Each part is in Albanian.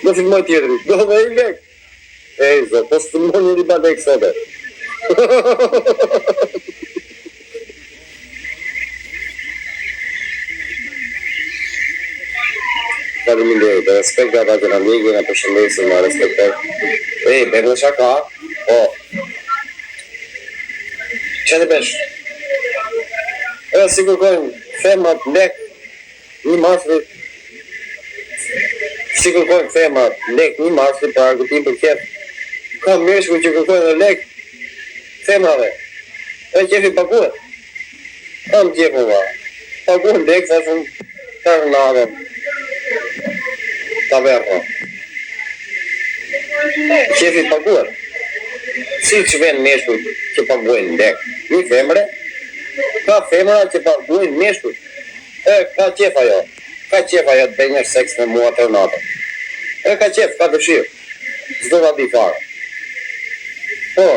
do filmoj tjetëri, do dhe i lek. Ej, zë, po së të më njëri ba lek sote. Faleminderit, dhe respekt nga ata që na ndjekin, na përshëndesin, na respektojnë. Ej, bërë në shaka, po. Që të besh? Si kërkojnë femrat lek, një masri, si kërkojnë femrat lek, një masri për argëtim për kjef. Ka meshku që kërkojnë lek, femrave, e kjefi paguet. Kam kjefu va, paguet lek, sa shumë tërë në adem. Ta verë, kjefi paguet. Si që venë meshku që paguajnë lek, një femre, ka femra që paguajnë meshku. Ka qef ajo të bëj një seks me mua të natë. Ka qef, ka dëshirë. Zdo ta di fare. Po.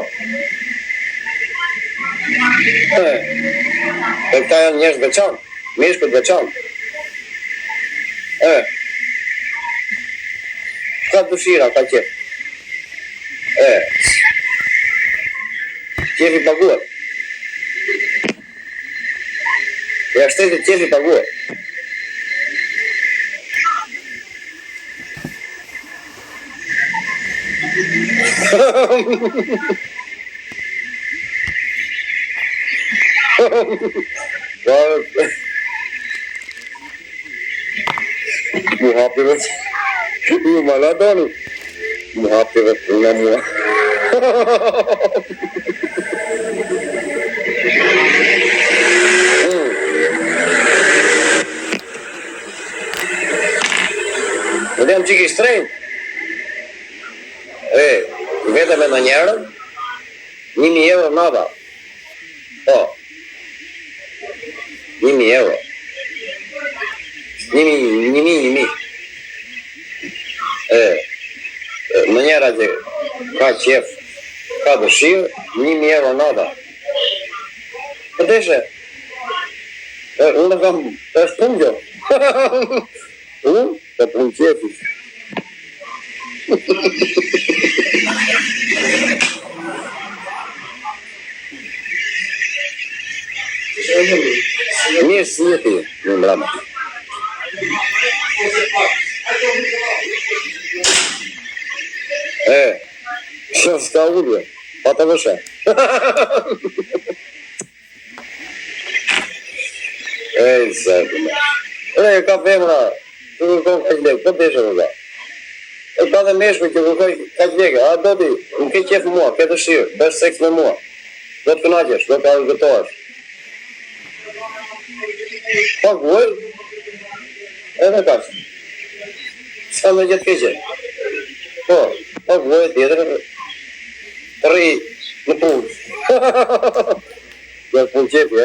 Këta janë njerëz veçantë, meshkut veçantë. Ka dëshira, ka qef. Qefi paguat. Ja shtetit qefi paguat. Mu hapi vetë. Ju ma doni. Mu hapi vetë nga mua. Në jam qiki shtrejnë. Vete me në njerën, 1.000 euro nada. Po. 1.000 euro. 1.000. Në njera që ka qef, ka dëshirë, 1.000 euro nada. Përdeshe, unë kam, është punë gjo. Unë, të punë qefi. Mirë si jeti, në mbrama. Që s'ka ullje, pa të vëshe. Ka femra, të kërkon ka qlek, të deshe në da. Ka dhe meshku që kërkoj ka qlek, a do ti, më ke qef mua, ke dëshirë, bësh seks me mua. Do të kënaqesh, do të argëtohesh. Paguaj, edhe kash. Ska me gjithë keqe. Po, paguaj tjetër, të rri në punë. Në punë qepi,